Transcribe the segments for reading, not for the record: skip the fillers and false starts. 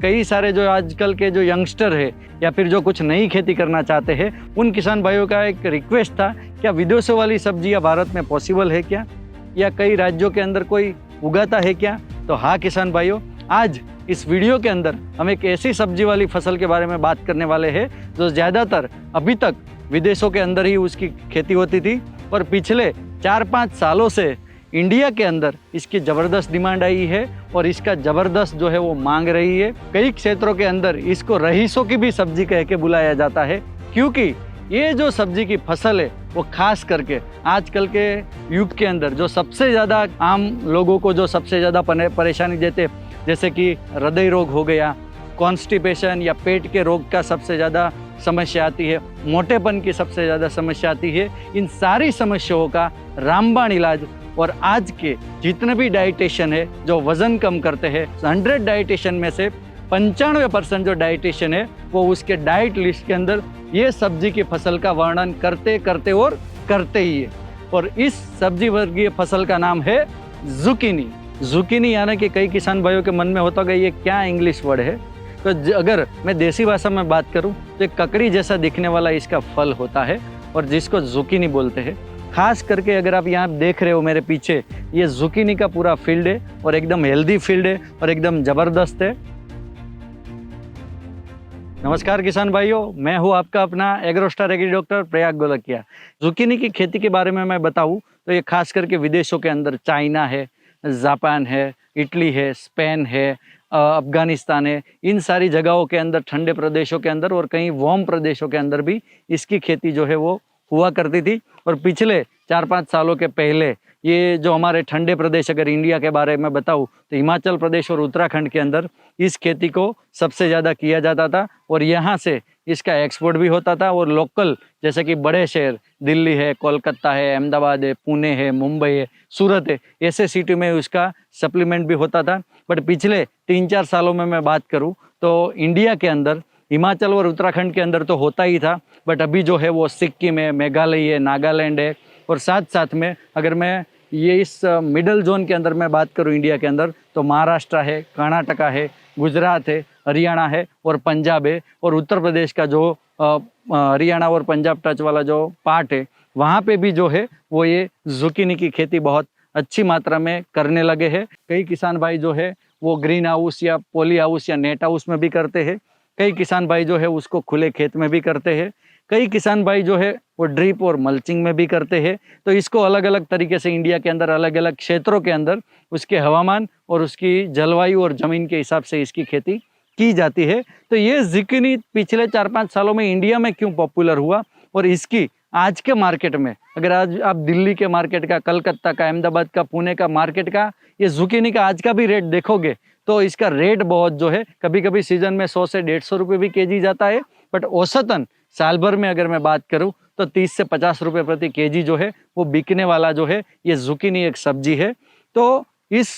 कई सारे जो आजकल के जो यंगस्टर है या फिर जो कुछ नई खेती करना चाहते हैं, उन किसान भाइयों का एक रिक्वेस्ट था, क्या विदेशों वाली सब्जियां भारत में पॉसिबल है क्या, या कई राज्यों के अंदर कोई उगाता है क्या? तो हाँ किसान भाइयों, आज इस वीडियो के अंदर हम एक ऐसी सब्जी वाली फसल के बारे में बात करने वाले हैं जो ज़्यादातर अभी तक विदेशों के अंदर ही उसकी खेती होती थी, और पिछले 4-5 सालों से इंडिया के अंदर इसकी ज़बरदस्त डिमांड आई है और इसका ज़बरदस्त जो है वो मांग रही है। कई क्षेत्रों के अंदर इसको रईसों की भी सब्जी कह के बुलाया जाता है, क्योंकि ये जो सब्जी की फसल है वो खास करके आजकल के युग के अंदर जो सबसे ज़्यादा आम लोगों को जो सबसे ज़्यादा परेशानी देते, जैसे कि हृदय रोग हो गया, कॉन्स्टिपेशन या पेट के रोग का सबसे ज़्यादा समस्या आती है, मोटेपन की सबसे ज़्यादा समस्या आती है, इन सारी समस्याओं का रामबाण इलाज। और आज के जितने भी डाइटिशियन है जो वज़न कम करते हैं, 100 डाइटिशियन में से 95% जो डाइटिशियन है वो उसके डाइट लिस्ट के अंदर ये सब्जी की फसल का वर्णन करते करते और करते ही है। और इस सब्जी वर्गीय फसल का नाम है जुकीनी। जुकीनी यानी कि कई किसान भाइयों के मन में होता होगा ये क्या इंग्लिश वर्ड है। तो अगर मैं देसी भाषा में बात करूं तो एक ककड़ी जैसा दिखने वाला इसका फल होता है और जिसको जुकीनी बोलते हैं। खास करके अगर आप यहाँ देख रहे हो मेरे पीछे, ये जुकीनी का पूरा फील्ड है और एकदम हेल्दी फील्ड है और एकदम ज़बरदस्त है। नमस्कार किसान भाइयों, मैं हूँ आपका अपना AgroStar agri doctor Prayag Golakiya. Zucchini की खेती के बारे में मैं बताऊँ तो ये खास करके विदेशों के अंदर चाइना है, जापान है, इटली है, स्पेन है, अफगानिस्तान है, इन सारी जगहों के अंदर, ठंडे प्रदेशों के अंदर और कहीं वार्म प्रदेशों के अंदर भी इसकी खेती जो है वो हुआ करती थी। और पिछले 4-5 सालों के पहले ये जो हमारे ठंडे प्रदेश, अगर इंडिया के बारे में बताऊँ तो हिमाचल प्रदेश और उत्तराखंड के अंदर इस खेती को सबसे ज़्यादा किया जाता था और यहाँ से इसका एक्सपोर्ट भी होता था। और लोकल जैसे कि बड़े शहर दिल्ली है, कोलकाता है, अहमदाबाद है, पुणे है, मुंबई है, सूरत है, ऐसे सिटी में उसका सप्लीमेंट भी होता था। बट पिछले 3-4 सालों में मैं बात करूँ तो इंडिया के अंदर हिमाचल और उत्तराखंड के अंदर तो होता ही था, बट अभी जो है वो सिक्किम है, मेघालय है, नागालैंड है, और साथ साथ में अगर मैं ये इस मिडल जोन के अंदर मैं बात करूँ इंडिया के अंदर तो महाराष्ट्र है, कर्नाटका है, गुजरात है, हरियाणा है और पंजाब है। और उत्तर प्रदेश का जो हरियाणा और पंजाब टच वाला जो पार्ट है वहाँ पे भी जो है वो ये जुकीनी की खेती बहुत अच्छी मात्रा में करने लगे हैं। कई किसान भाई जो है वो ग्रीन हाउस या पॉली हाउस या नेट हाउस में भी करते हैं, कई किसान भाई जो है उसको खुले खेत में भी करते हैं, कई किसान भाई जो है वो ड्रिप और मल्चिंग में भी करते हैं। तो इसको अलग अलग तरीके से इंडिया के अंदर अलग अलग क्षेत्रों के अंदर उसके हवामान और उसकी जलवायु और ज़मीन के हिसाब से इसकी खेती की जाती है। तो ये जुकीनी पिछले 4-5 सालों में इंडिया में क्यों पॉपुलर हुआ और इसकी आज के मार्केट में, अगर आज आप दिल्ली के मार्केट का, कलकत्ता का, अहमदाबाद का, पुणे का मार्केट का ये जुकीनी का आज का भी रेट देखोगे तो इसका रेट बहुत जो है कभी कभी सीजन में 100 से 150 रुपये भी केजी जाता है, बट औसतन साल भर में अगर मैं बात करूं तो 30 से 50 रुपये प्रति केजी जो है वो बिकने वाला जो है ये जुकीनी एक सब्जी है। तो इस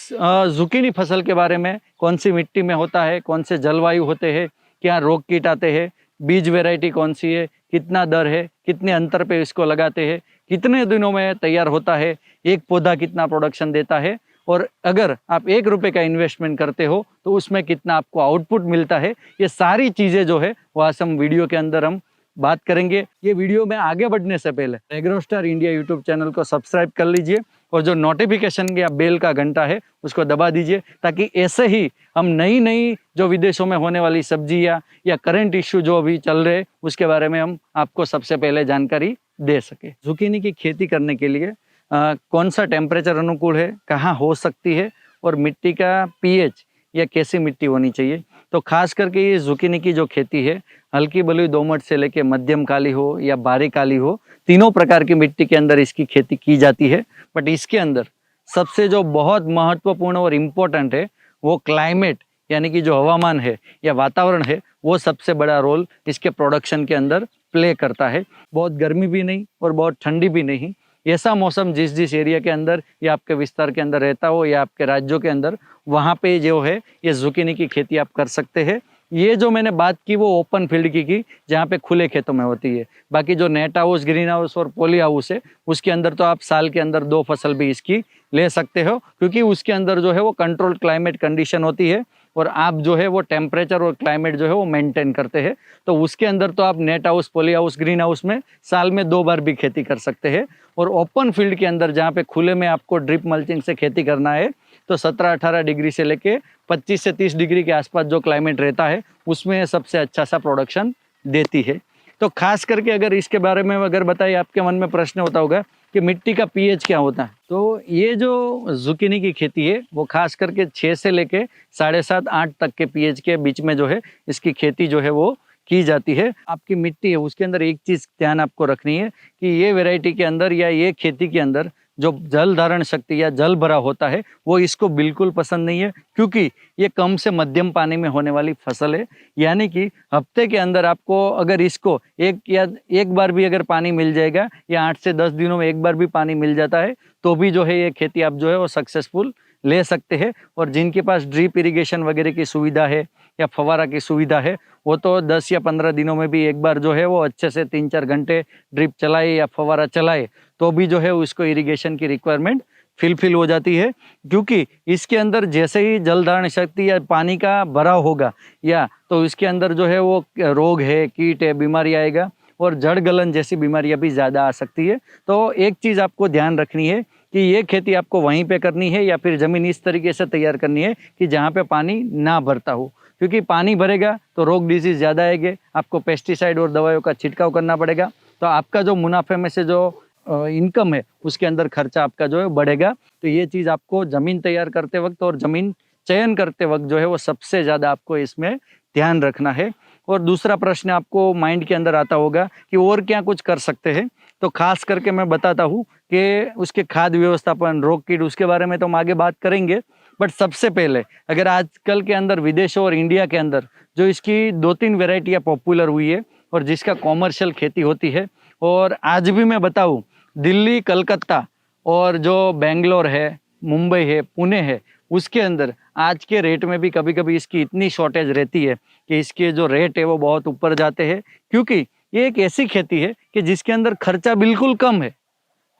जुकीनी फसल के बारे में कौन सी मिट्टी में होता है, कौन से जलवायु होते हैं, क्या रोग कीट आते हैं, बीज वेराइटी कौन सी है, कितना दर है, कितने अंतर पे इसको लगाते हैं, कितने दिनों में तैयार होता है, एक पौधा कितना प्रोडक्शन देता है, और अगर आप 1 रुपये का इन्वेस्टमेंट करते हो तो उसमें कितना आपको आउटपुट मिलता है, ये सारी चीज़ें जो है वो आज हम वीडियो के अंदर हम बात करेंगे। ये वीडियो में आगे बढ़ने से पहले एग्रोस्टार इंडिया यूट्यूब चैनल को सब्सक्राइब कर लीजिए और जो नोटिफिकेशन या बेल का घंटा है उसको दबा दीजिए, ताकि ऐसे ही हम नई नई जो विदेशों में होने वाली सब्जी या करंट इश्यू जो अभी चल रहे उसके बारे में हम आपको सबसे पहले जानकारी दे सके। जुकीनी की खेती करने के लिए कौन सा टेम्परेचर अनुकूल है, कहाँ हो सकती है, और मिट्टी का पीएच या कैसी मिट्टी होनी चाहिए। तो खास करके ये जुकीनी की जो खेती है हल्की बलुई दोमट से लेके मध्यम काली हो या बारीक काली हो, तीनों प्रकार की मिट्टी के अंदर इसकी खेती की जाती है। बट इसके अंदर सबसे जो बहुत महत्वपूर्ण और इम्पोर्टेंट है वो क्लाइमेट यानी कि जो हवामान है या वातावरण है वो सबसे बड़ा रोल इसके प्रोडक्शन के अंदर प्ले करता है। बहुत गर्मी भी नहीं और बहुत ठंडी भी नहीं, ऐसा मौसम जिस जिस एरिया के अंदर या आपके विस्तार के अंदर रहता हो या आपके राज्यों के अंदर, वहाँ पे जो है ये जुकीनी की खेती आप कर सकते हैं। ये जो मैंने बात की वो ओपन फील्ड की जहाँ पे खुले खेतों में होती है। बाकी जो नेट हाउस, ग्रीन हाउस और पॉली हाउस है उसके अंदर तो आप साल के अंदर 2 फसल भी इसकी ले सकते हो, क्योंकि उसके अंदर जो है वो कंट्रोल क्लाइमेट कंडीशन होती है और आप जो है वो टेम्परेचर और क्लाइमेट जो है वो मेंटेन करते हैं, तो उसके अंदर तो आप net house, poly house, green house में साल में 2 बार भी खेती कर सकते हैं। और ओपन फील्ड के अंदर जहाँ पे खुले में आपको ड्रिप मल्चिंग से खेती करना है, तो 17-18 डिग्री से लेके 25 से 30 डिग्री के आसपास जो क्लाइमेट रहता है उसमें सबसे अच्छा सा प्रोडक्शन देती है। तो खास करके अगर इसके बारे में अगर बताइए, आपके मन में प्रश्न होता होगा कि मिट्टी का पीएच क्या होता है। तो ये जो जुकीनी की खेती है वो खास करके 6 से लेके 7.5-8 तक के पीएच के बीच में जो है इसकी खेती जो है वो की जाती है। आपकी मिट्टी है उसके अंदर एक चीज़ ध्यान आपको रखनी है कि ये वैरायटी के अंदर या ये खेती के अंदर जो जल धारण शक्ति या जल भरा होता है वो इसको बिल्कुल पसंद नहीं है, क्योंकि ये कम से मध्यम पानी में होने वाली फसल है। यानी कि हफ्ते के अंदर आपको अगर इसको एक बार भी अगर पानी मिल जाएगा या 8 से 10 दिनों में एक बार भी पानी मिल जाता है तो भी जो है ये खेती आप जो है वो सक्सेसफुल ले सकते हैं। और जिनके पास ड्रिप इरिगेशन वगैरह की सुविधा है या फवारा की सुविधा है वो तो 10 या 15 दिनों में भी एक बार जो है वो अच्छे से 3-4 घंटे ड्रिप चलाए या फवारा चलाए तो भी जो है उसको इरिगेशन की रिक्वायरमेंट फिल हो जाती है। क्योंकि इसके अंदर जैसे ही जल धारण शक्ति या पानी का भराव होगा या तो इसके अंदर जो है वो रोग है, कीट है, बीमारी आएगा और जड़ गलन जैसी बीमारियां भी ज़्यादा आ सकती है। तो एक चीज़ आपको ध्यान रखनी है कि ये खेती आपको वहीं पे करनी है या फिर ज़मीन इस तरीके से तैयार करनी है कि जहाँ पे पानी ना भरता हो, क्योंकि पानी भरेगा तो रोग डिजीज़ ज़्यादा आएंगे, आपको पेस्टिसाइड और दवाइयों का छिड़काव करना पड़ेगा, तो आपका जो मुनाफे में से जो इनकम है उसके अंदर खर्चा आपका जो है बढ़ेगा। तो ये चीज़ आपको ज़मीन तैयार करते वक्त और ज़मीन चयन करते वक्त जो है वो सबसे ज़्यादा आपको इसमें ध्यान रखना है। और दूसरा प्रश्न आपको माइंड के अंदर आता होगा कि और क्या कुछ कर सकते हैं, तो खास करके मैं बताता हूँ कि उसके खाद व्यवस्थापन, रोग कीट, उसके बारे में तो हम आगे बात करेंगे। बट सबसे पहले अगर आजकल के अंदर विदेशों और इंडिया के अंदर जो इसकी 2-3 वेराइटियाँ पॉपुलर हुई है और जिसका कॉमर्शियल खेती होती है, और आज भी मैं बताऊँ दिल्ली, कलकत्ता और जो बेंगलोर है, मुंबई है, पुणे है, उसके अंदर आज के रेट में भी कभी कभी इसकी इतनी शॉर्टेज रहती है कि इसके जो रेट है वो बहुत ऊपर जाते हैं, क्योंकि ये एक ऐसी खेती है कि जिसके अंदर खर्चा बिल्कुल कम है,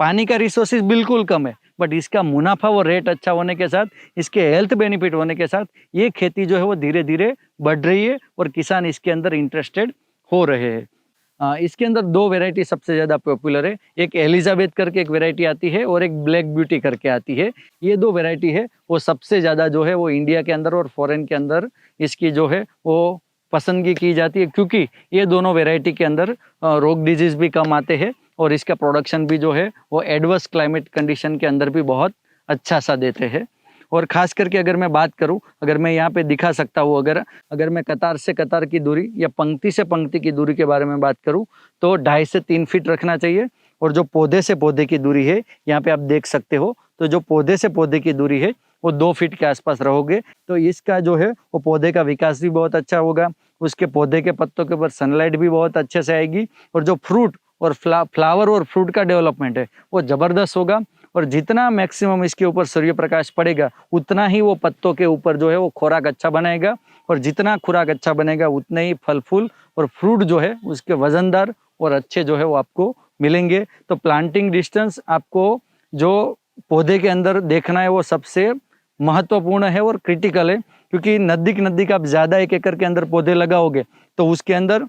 पानी का रिसोर्सेज बिल्कुल कम है, बट इसका मुनाफा और रेट अच्छा होने के साथ, इसके हेल्थ बेनिफिट होने के साथ ये खेती जो है वो धीरे धीरे बढ़ रही है और किसान इसके अंदर इंटरेस्टेड हो रहे हैं। इसके अंदर 2 वैरायटी सबसे ज़्यादा पॉपुलर है, एक एलिजाबेथ करके एक वैरायटी आती है और एक ब्लैक ब्यूटी करके आती है। ये 2 वैरायटी है वो सबसे ज़्यादा जो है वो इंडिया के अंदर और फॉरेन के अंदर इसकी जो है वो पसंदगी की जाती है, क्योंकि ये दोनों वैरायटी के अंदर रोग डिजीज़ भी कम आते हैं और इसका प्रोडक्शन भी जो है वो एडवर्स क्लाइमेट कंडीशन के अंदर भी बहुत अच्छा सा देते हैं। और ख़ास करके अगर मैं बात करूं, अगर मैं यहाँ पे दिखा सकता हूँ, अगर मैं कतार से कतार की दूरी या पंक्ति से पंक्ति की दूरी के बारे में बात करूं तो 2.5 से 3 फीट रखना चाहिए। और जो पौधे से पौधे की दूरी है यहाँ पे आप देख सकते हो, तो जो पौधे से पौधे की दूरी है वो 2 फीट के आसपास रहोगे तो इसका जो है वो पौधे का विकास भी बहुत अच्छा होगा, उसके पौधे के पत्तों के ऊपर सनलाइट भी बहुत अच्छे से आएगी और जो फ्रूट और फ्लावर और फ्रूट का डेवलपमेंट है वो ज़बरदस्त होगा। और जितना मैक्सिमम इसके ऊपर सूर्य प्रकाश पड़ेगा उतना ही वो पत्तों के ऊपर जो है वो खुराक अच्छा बनाएगा, और जितना खुराक अच्छा बनेगा उतने ही फल फूल और फ्रूट जो है उसके वजनदार और अच्छे जो है वो आपको मिलेंगे। तो प्लांटिंग डिस्टेंस आपको जो पौधे के अंदर देखना है वो सबसे महत्वपूर्ण है और क्रिटिकल है, क्योंकि नज़दीक आप ज़्यादा 1 एकड़ के अंदर पौधे लगाओगे तो उसके अंदर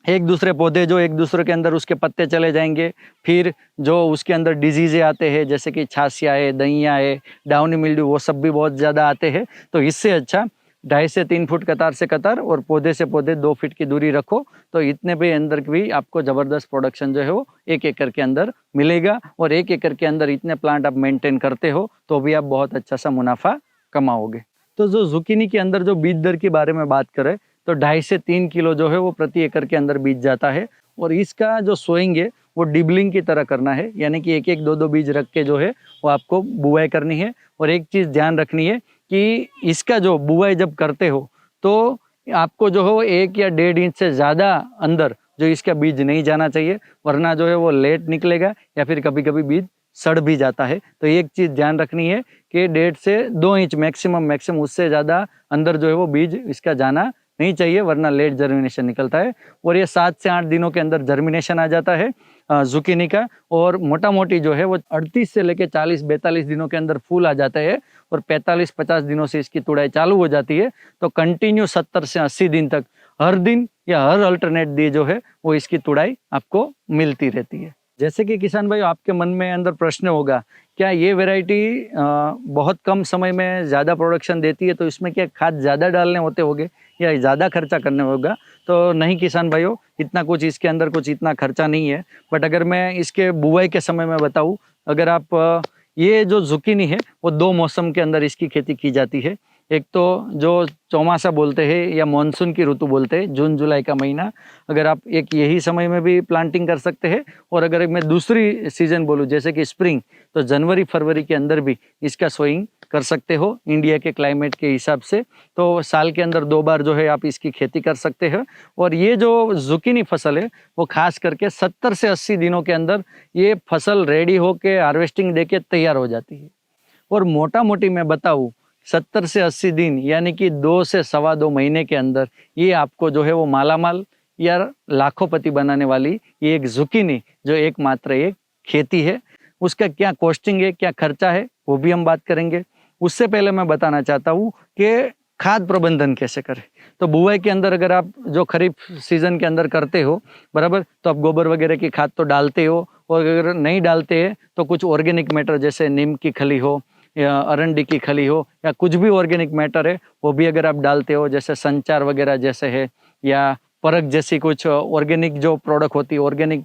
एक दूसरे पौधे जो एक दूसरे के अंदर उसके पत्ते चले जाएंगे, फिर जो उसके अंदर डिजीज़े आते हैं जैसे कि छासिया है, दहिया है, डाउनी मिल्ड्यू, वो सब भी बहुत ज़्यादा आते हैं। तो इससे अच्छा 2.5 से 3 फुट कतार से कतार और पौधे से पौधे 2 फीट की दूरी रखो, तो इतने भी अंदर भी आपको ज़बरदस्त प्रोडक्शन जो है वो 1 एकड़ के अंदर मिलेगा। और 1 एकड़ के अंदर इतने प्लांट आप मेंटेन करते हो तो भी आप बहुत अच्छा सा मुनाफा कमाओगे। तो जो जुकीनी के अंदर जो बीज दर के बारे में बात करें तो 2.5 से 3 किलो जो है वो प्रति एकड़ के अंदर बीज जाता है। और इसका जो सोइंग है वो डिबलिंग की तरह करना है, यानी कि 1-1, 2-2 बीज रख के जो है वो आपको बुआई करनी है। और एक चीज़ ध्यान रखनी है कि इसका जो बुआई जब करते हो तो आपको जो है वो 1 या 1.5 इंच से ज़्यादा अंदर जो इसका बीज नहीं जाना चाहिए, वरना जो है वो लेट निकलेगा या फिर कभी कभी बीज सड़ भी जाता है। तो एक चीज़ ध्यान रखनी है कि 1.5 से 2 इंच मैक्सिमम उससे ज़्यादा अंदर जो है वो बीज इसका जाना नहीं चाहिए, वरना लेट जर्मिनेशन निकलता है। और ये 7 से 8 दिनों के अंदर जर्मिनेशन आ जाता है। जुकीनी का। और मोटा मोटी जो है वो 38 से लेके 40-42 दिनों के अंदर फूल आ जाता है और 45-50 दिनों से इसकी तुड़ाई चालू हो जाती है। तो कंटिन्यू 70 से 80 दिन तक हर दिन या हर अल्टरनेट डे जो है वो इसकी तुड़ाई आपको मिलती रहती है। जैसे कि किसान भाई आपके मन में अंदर प्रश्न होगा, क्या ये वैरायटी बहुत कम समय में ज़्यादा प्रोडक्शन देती है, तो इसमें क्या खाद ज़्यादा डालने होते होंगे या ज़्यादा खर्चा करने होगा? तो नहीं किसान भाइयों, इतना कुछ इसके अंदर कुछ इतना खर्चा नहीं है। बट अगर मैं इसके बुआई के समय में बताऊँ, अगर आप ये जो जुकीनी है वो 2 मौसम के अंदर इसकी खेती की जाती है। एक तो जो चौमासा बोलते हैं या मानसून की ऋतु बोलते हैं, जून जुलाई का महीना, अगर आप एक यही समय में भी प्लांटिंग कर सकते हैं। और अगर मैं दूसरी सीजन बोलूँ जैसे कि स्प्रिंग, तो जनवरी फरवरी के अंदर भी इसका सोइंग कर सकते हो इंडिया के क्लाइमेट के हिसाब से। तो साल के अंदर 2 बार जो है आप इसकी खेती कर सकते हैं। और ये जो जुकीनी फसल है वो खास करके 70 से 80 दिनों के अंदर ये फसल रेडी होके हार्वेस्टिंग देके तैयार हो जाती है। और मोटा मोटी मैं बताऊँ, 70 से 80 दिन यानी कि 2 से सवा 2 महीने के अंदर ये आपको जो है वो मालामाल या लाखोंपति बनाने वाली ये एक जुकीनी जो एकमात्र एक खेती है। उसका क्या कॉस्टिंग है, क्या खर्चा है, वो भी हम बात करेंगे। उससे पहले मैं बताना चाहता हूँ कि खाद प्रबंधन कैसे करें। तो बुआई के अंदर अगर आप जो खरीफ सीजन के अंदर करते हो बराबर, तो आप गोबर वगैरह की खाद तो डालते हो। और अगर नहीं डालते हैं तो कुछ ऑर्गेनिक मैटर जैसे नीम की खली हो या अरंडी की खली हो या कुछ भी ऑर्गेनिक मैटर है वो भी अगर आप डालते हो, जैसे संचार वगैरह जैसे है या परख जैसी कुछ ऑर्गेनिक जो प्रोडक्ट होती है, ऑर्गेनिक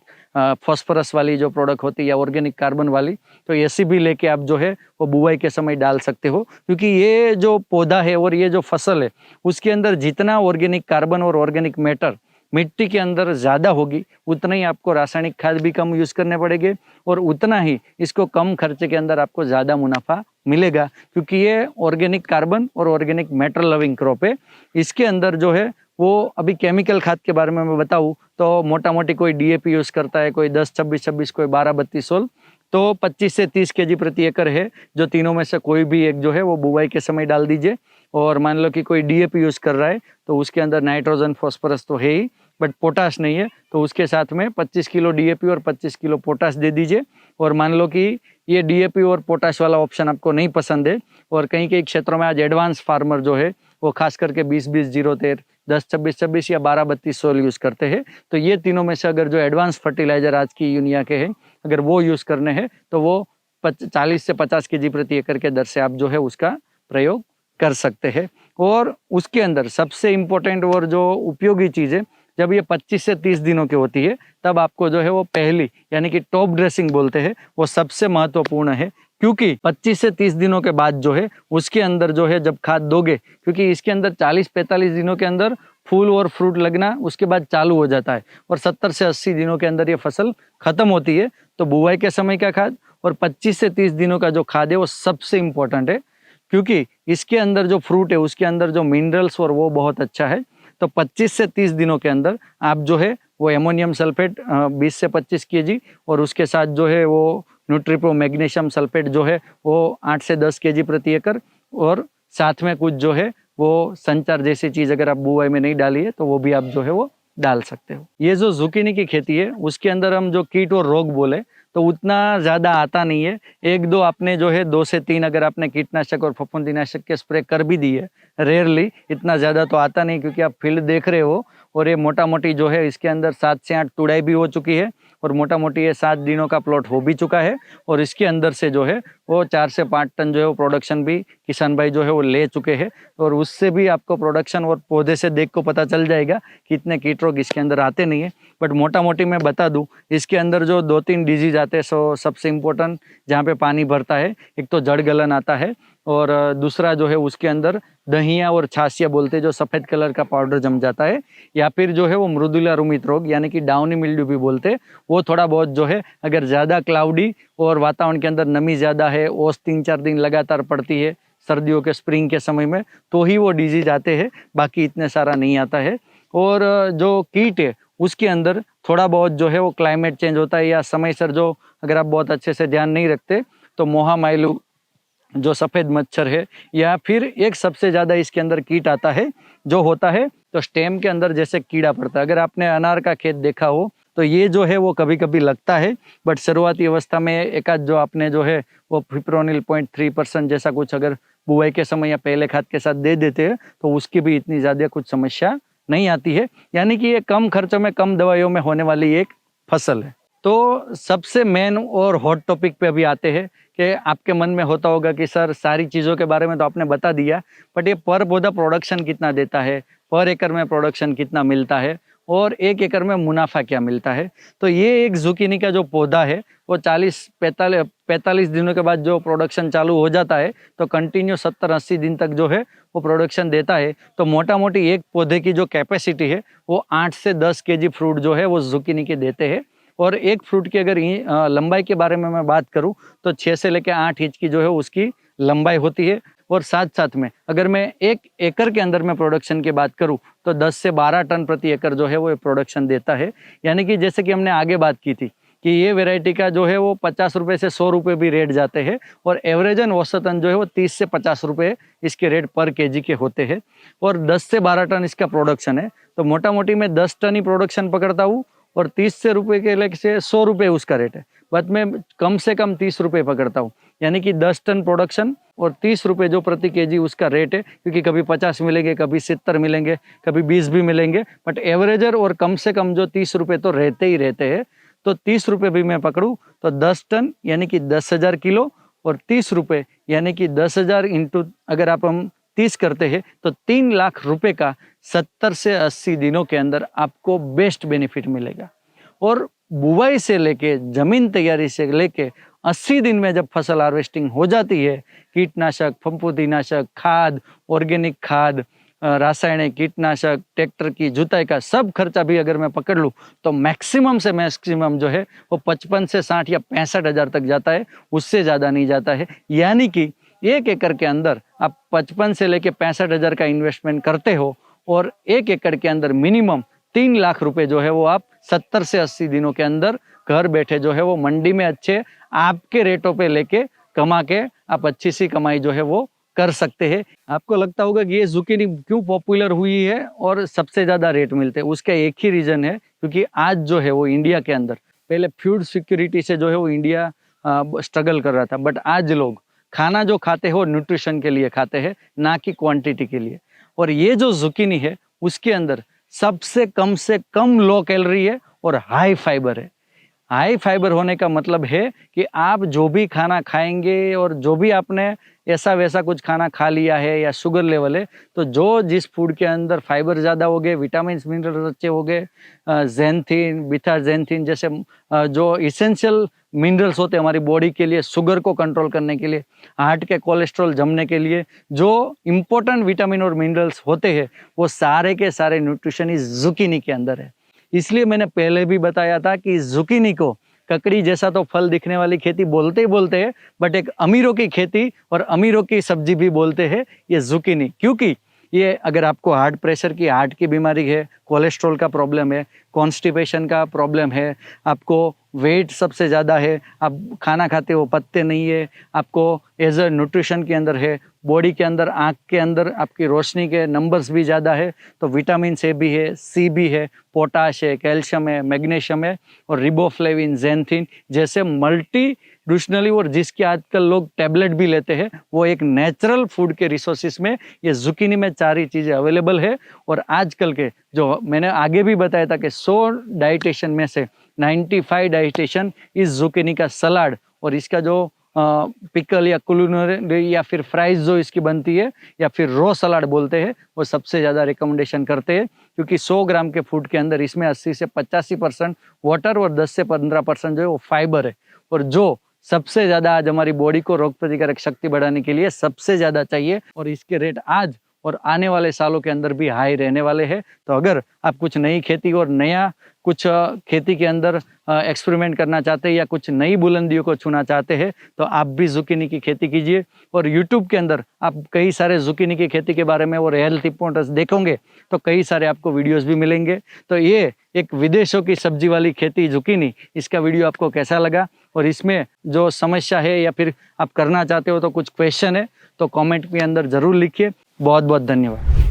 फॉस्फोरस वाली जो प्रोडक्ट होती है या ऑर्गेनिक कार्बन वाली, तो ऐसी भी लेके आप जो है वो बुआई के समय डाल सकते हो। क्योंकि ये जो पौधा है और ये जो फसल है उसके अंदर जितना ऑर्गेनिक कार्बन और ऑर्गेनिक मैटर मिट्टी के अंदर ज़्यादा होगी, उतना ही आपको रासायनिक खाद भी कम यूज़ करने पड़ेंगे और उतना ही इसको कम खर्चे के अंदर आपको ज़्यादा मुनाफा मिलेगा। क्योंकि ये ऑर्गेनिक कार्बन और ऑर्गेनिक मैटर लविंग क्रॉप है। इसके अंदर जो है वो अभी केमिकल खाद के बारे में मैं बताऊँ तो मोटा मोटी कोई डीएपी यूज़ करता है, कोई 10-26-26, कोई 12-32-16, तो 25 से 30 केजी प्रति एकड़ है। जो तीनों में से कोई भी एक जो है वो बुआई के समय डाल दीजिए। और मान लो कि कोई डीएपी यूज़ कर रहा है तो उसके अंदर नाइट्रोजन फॉस्फोरस तो है ही, बट पोटाश नहीं है, तो उसके साथ में 25 किलो डीएपी और 25 किलो पोटाश दे दीजिए। और मान लो कि ये डीएपी और पोटाश वाला ऑप्शन आपको नहीं पसंद है और कहीं कहीं क्षेत्रों में आज एडवांस फार्मर जो है वो खास करके 20-20-0-13, 10-26-26 या 12-32-16 यूज़ करते हैं। तो ये तीनों में से अगर जो एडवांस फर्टिलाइजर आज की यूनिया के हैं अगर वो यूज़ करने हैं तो वो 40 से 50 केजी प्रति एकड़ के दर से आप जो है उसका प्रयोग कर सकते हैं। और उसके अंदर सबसे इम्पोर्टेंट और जो उपयोगी चीज़ है, जब ये 25 से 30 दिनों की होती है तब आपको जो है वो पहली यानी कि टॉप ड्रेसिंग बोलते हैं वो सबसे महत्वपूर्ण है। क्योंकि 25 से 30 दिनों के बाद जो है उसके अंदर जो है जब खाद दोगे, क्योंकि इसके अंदर 40-45 दिनों के अंदर फूल और फ्रूट लगना उसके बाद चालू हो जाता है और 70 से 80 दिनों के अंदर ये फसल खत्म होती है। तो बुआई के समय का खाद और 25 से 30 दिनों का जो खाद है वो सबसे इम्पोर्टेंट है। क्योंकि इसके अंदर जो फ्रूट है उसके अंदर जो मिनरल्स और वो बहुत अच्छा है। तो 25 से 30 दिनों के अंदर आप जो है वो एमोनियम सल्फेट 20 से 25 केजी और उसके साथ जो है वो न्यूट्रीप्रो मैग्नीशियम सल्फेट जो है वो 8 से 10 केजी प्रति एकड़ और साथ में कुछ जो है वो संचार जैसी चीज़ अगर आप बुआई में नहीं डाली है तो वो भी आप जो है वो डाल सकते हो। ये जो जुकीनी की खेती है उसके अंदर हम जो कीट और रोग बोले तो उतना ज़्यादा आता नहीं है। 1-2 आपने जो है 2 से 3 अगर आपने कीटनाशक और फफूंदीनाशक के स्प्रे कर भी दिए, रेयरली, इतना ज़्यादा तो आता नहीं क्योंकि आप फील्ड देख रहे हो। और ये मोटा मोटी जो है इसके अंदर 7 से 8 तुड़ाई भी हो चुकी है और मोटा मोटी ये 7 दिनों का प्लॉट हो भी चुका है। और इसके अंदर से जो है वो 4 से 5 टन जो है वो प्रोडक्शन भी किसान भाई जो है वो ले चुके हैं। और उससे भी आपको प्रोडक्शन और पौधे से देख को पता चल जाएगा कि इतने कीट रोग इसके अंदर आते नहीं है। बट मोटा मोटी मैं बता दूं इसके अंदर जो 2-3 डिजीज आते हैं, सो सबसे इम्पोर्टेंट जहाँ पे पानी भरता है, एक तो जड़ गलन आता है और दूसरा जो है उसके अंदर दहिया और छासिया बोलते हैं जो सफ़ेद कलर का पाउडर जम जाता है, या फिर जो है वो मृदुला रुमित रोग यानी कि डाउनी मिल्ड्यू भी बोलते हैं। वो थोड़ा बहुत जो है अगर ज़्यादा क्लाउडी और वातावरण के अंदर नमी ज़्यादा है, ओस 3-4 दिन लगातार पड़ती है सर्दियों के स्प्रिंग के समय में, तो ही वो डिजीज आते हैं, बाकी इतने सारा नहीं आता है। और जो कीट है उसके अंदर थोड़ा बहुत जो है वो क्लाइमेट चेंज होता है या समय सर जो अगर आप बहुत अच्छे से ध्यान नहीं रखते तो मोहा माइलू जो सफ़ेद मच्छर है, या फिर एक सबसे ज़्यादा इसके अंदर कीट आता है जो होता है तो स्टेम के अंदर जैसे कीड़ा पड़ता है। अगर आपने अनार का खेत देखा हो तो ये जो है वो कभी कभी लगता है, बट शुरुआती अवस्था में एक आध जो आपने जो है वो फिप्रोनिल 0.3% जैसा कुछ अगर बुआई के समय या पहले खाद के साथ दे देते हैं तो उसकी भी इतनी ज़्यादा कुछ समस्या नहीं आती है। यानी कि ये कम खर्चों में कम दवाइयों में होने वाली एक फसल है। तो सबसे मेन और हॉट टॉपिक पे अभी आते हैं कि आपके मन में होता होगा कि सर सारी चीज़ों के बारे में तो आपने बता दिया, बट ये पर पौधा प्रोडक्शन कितना देता है, पर एकड़ में प्रोडक्शन कितना मिलता है और 1 एकड़ में मुनाफा क्या मिलता है। तो ये एक जुकीनी का जो पौधा है वो 45 दिनों के बाद जो प्रोडक्शन चालू हो जाता है तो कंटिन्यू 70-80 दिन तक जो है वो प्रोडक्शन देता है। तो मोटा मोटी एक पौधे की जो कैपेसिटी है वो 8 से 10 केजी फ्रूट जो है वो जुकीनी के देते हैं। और एक फ्रूट की अगर लंबाई के बारे में मैं बात करूं तो 6 से लेकर 8 इंच की जो है उसकी लंबाई होती है। और साथ साथ में अगर मैं 1 एकड़ के अंदर में प्रोडक्शन की बात करूं तो 10 से 12 टन प्रति एकड़ जो है वो प्रोडक्शन देता है। यानी कि जैसे कि हमने आगे बात की थी कि ये वैरायटी का जो है वो 50 रुपये से 100 रुपये भी रेट जाते हैं और एवरेजन औसतन जो है वो 30 से 50 रुपये इसके रेट पर केजी के होते हैं। और 10 से 12 टन इसका प्रोडक्शन है तो मोटा मोटी मैं 10 टन ही प्रोडक्शन पकड़ता हूँ और 30 से रुपये के लेके से 100 रुपये उसका रेट है, बट मैं कम से कम 30 रुपये पकड़ता हूँ। यानी कि 10 टन प्रोडक्शन और 30 रुपये जो प्रति केजी उसका रेट है, क्योंकि कभी 50 मिलेंगे, कभी 70 मिलेंगे, कभी 20 भी मिलेंगे, बट एवरेजर और कम से कम जो 30 रुपये तो रहते ही रहते हैं। तो 30 रुपये भी मैं पकड़ूँ तो 10 टन यानी कि 10,000 किलो और 30 रुपये यानी कि 10,000 इंटू अगर आप हम 30 करते हैं तो 3 लाख रुपए का 70 से 80 दिनों के अंदर आपको बेस्ट बेनिफिट मिलेगा। और बुवाई से लेके जमीन तैयारी से लेके 80 दिन में जब फसल हार्वेस्टिंग हो जाती है, कीटनाशक, फफूंदीनाशक, खाद, ऑर्गेनिक खाद, रासायनिक कीटनाशक, ट्रैक्टर की जुताई का सब खर्चा भी अगर मैं पकड़ लूँ तो मैक्सिमम से मैक्सिमम जो है वो 55 से 60 या 65 हज़ार तक जाता है, उससे ज़्यादा नहीं जाता है। यानी कि 1 एकड़ के अंदर आप 55 से लेके 65 हज़ार का इन्वेस्टमेंट करते हो और 1 एकड़ के अंदर मिनिमम 3 लाख रुपए जो है वो आप 70 से 80 दिनों के अंदर घर बैठे जो है वो मंडी में अच्छे आपके रेटों पे लेके कमा के आप अच्छी सी कमाई जो है वो कर सकते हैं। आपको लगता होगा कि ये जुकीनी क्यों पॉपुलर हुई है और सबसे ज़्यादा रेट मिलते हैं, उसका एक ही रीज़न है क्योंकि आज जो है वो इंडिया के अंदर, पहले फूड सिक्योरिटी से जो है वो इंडिया स्ट्रगल कर रहा था, बट आज लोग खाना जो खाते हैं वो न्यूट्रिशन के लिए खाते हैं, ना कि क्वांटिटी के लिए। और ये जो जुकीनी है उसके अंदर सबसे कम से कम लो कैलोरी है और हाई फाइबर है। हाई फाइबर होने का मतलब है कि आप जो भी खाना खाएंगे और जो भी आपने ऐसा वैसा कुछ खाना खा लिया है या शुगर लेवल है, तो जो जिस फूड के अंदर फाइबर ज़्यादा हो गए, विटामिन मिनरल्स अच्छे हो गए, ज़ैंथिन, बीटा ज़ैंथिन जैसे जो इसेंशियल मिनरल्स होते हैं हमारी बॉडी के लिए, शुगर को कंट्रोल करने के लिए, हार्ट के कोलेस्ट्रॉल जमने के लिए, जो इम्पोर्टेंट विटामिन और मिनरल्स होते हैं वो सारे के सारे न्यूट्रिशन इस जुकीनी के अंदर है। इसलिए मैंने पहले भी बताया था कि जुकीनी को ककड़ी जैसा तो फल दिखने वाली खेती बोलते ही बोलते हैं, बट एक अमीरों की खेती और अमीरों की सब्जी भी बोलते हैं ये जुकीनी, क्योंकि ये अगर आपको हार्ट प्रेशर की, हार्ट की बीमारी है, कोलेस्ट्रॉल का प्रॉब्लम है, कॉन्स्टिपेशन का प्रॉब्लम है, आपको वेट सबसे ज़्यादा है, आप खाना खाते हो पत्ते नहीं है, आपको एज अ न्यूट्रिशन के अंदर है, बॉडी के अंदर, आँख के अंदर आपकी रोशनी के नंबर्स भी ज़्यादा है, तो विटामिन ए भी है, सी भी है, पोटाश है, कैल्शियम है, मैग्नीशियम है और रिबोफ्लेविन, ज़ैंथिन जैसे मल्टी न्यूट्रिशनली और जिसके आजकल लोग टैबलेट भी लेते हैं, वो एक नेचुरल फूड के रिसोर्सेज में ये जुकीनी में 4 ही चीज़ें अवेलेबल है। और आजकल के जो मैंने आगे भी बताया था कि 100 डाइटिशियन में से 95 डाइटिशियन इस जुकीनी का सलाद और इसका जो पिकल या कुलिनरी या फिर फ्राइज जो इसकी बनती है या फिर रो सलाद बोलते हैं, वो सबसे ज़्यादा रिकमेंडेशन करते हैं, क्योंकि 100 ग्राम के फूड के अंदर इसमें 80 से 85% वाटर और 10 से 15% जो है वो फाइबर है। और जो सबसे ज़्यादा आज हमारी बॉडी को रोग प्रतिकारक शक्ति बढ़ाने के लिए सबसे ज़्यादा चाहिए और इसके रेट आज और आने वाले सालों के अंदर भी हाई रहने वाले हैं। तो अगर आप कुछ नई खेती और नया कुछ खेती के अंदर एक्सपेरिमेंट करना चाहते हैं या कुछ नई बुलंदियों को छूना चाहते हैं तो आप भी जुकीनी की खेती कीजिए। और यूट्यूब के अंदर आप कई सारे जुकीनी की खेती के बारे में और हेल्थ इंपॉर्टेंस देखोगे तो कई सारे आपको वीडियोस भी मिलेंगे। तो ये एक विदेशों की सब्जी वाली खेती जुकीनी, इसका वीडियो आपको कैसा लगा और इसमें जो समस्या है या फिर आप करना चाहते हो तो कुछ क्वेश्चन है तो कमेंट के अंदर ज़रूर लिखिए। बहुत बहुत धन्यवाद।